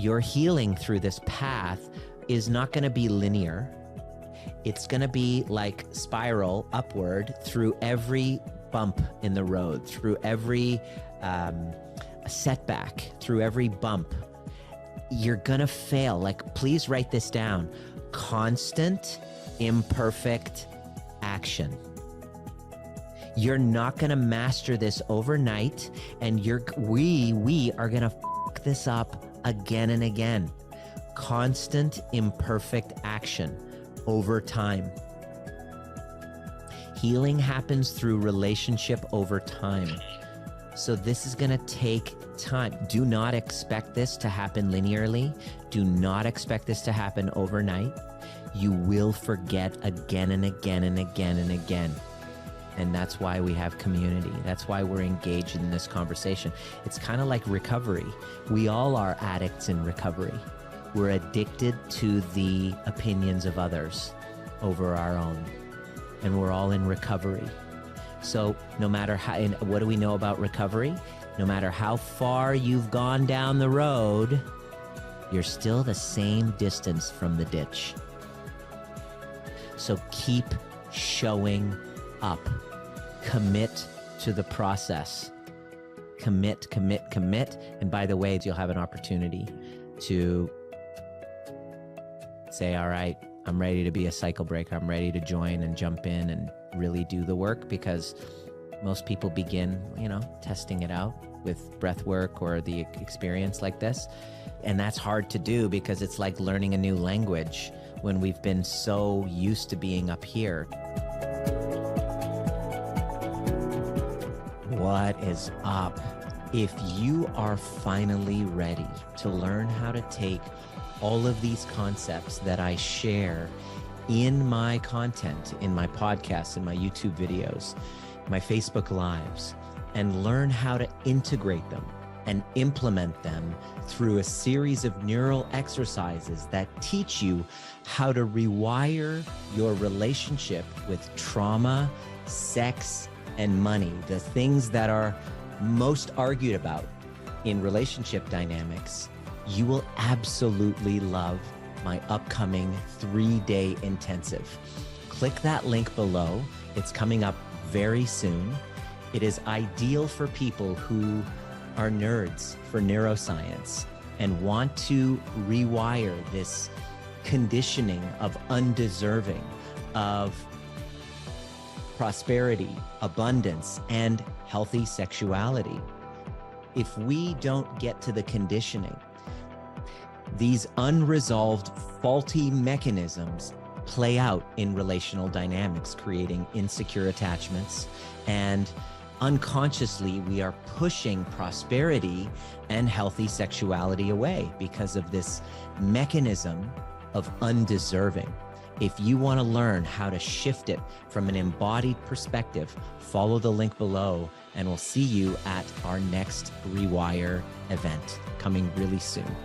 your healing through this path is not going to be linear. It's going to be like spiral upward through every bump in the road, through every setback, through every bump. You're going to fail. Like, please write this down. Constant, imperfect action. You're not going to master this overnight, and we are going to fuck this up again and again. Constant, imperfect action over time. Healing happens through relationship over time. So this is going to take time. Do not expect this to happen linearly. Do not expect this to happen overnight. You will forget again and again and again and again. And that's why we have community. That's why we're engaged in this conversation. It's kind of like recovery. We all are addicts in recovery. We're addicted to the opinions of others over our own. And we're all in recovery. So no matter how, and what do we know about recovery? No matter how far you've gone down the road, you're still the same distance from the ditch. So keep showing up. Commit to the process. Commit, commit, commit. And by the way, you'll have an opportunity to say, all right, I'm ready to be a cycle breaker. I'm ready to join and jump in and really do the work, because most people begin, testing it out with breath work or the experience like this. And that's hard to do because it's like learning a new language when we've been so used to being up here. What is up? If you are finally ready to learn how to take all of these concepts that I share in my content, in my podcasts, in my YouTube videos, my Facebook Lives, and learn how to integrate them and implement them through a series of neural exercises that teach you how to rewire your relationship with trauma, sex, and money, the things that are most argued about in relationship dynamics, you will absolutely love my upcoming 3-day intensive. Click that link below. It's coming up very soon. It is ideal for people who are nerds for neuroscience and want to rewire this conditioning of undeserving, of prosperity, abundance, and healthy sexuality. If we don't get to the conditioning, these unresolved faulty mechanisms play out in relational dynamics, creating insecure attachments, and unconsciously we are pushing prosperity and healthy sexuality away because of this mechanism of undeserving. If you want to learn how to shift it from an embodied perspective, follow the link below, and we'll see you at our next Rewire event coming really soon.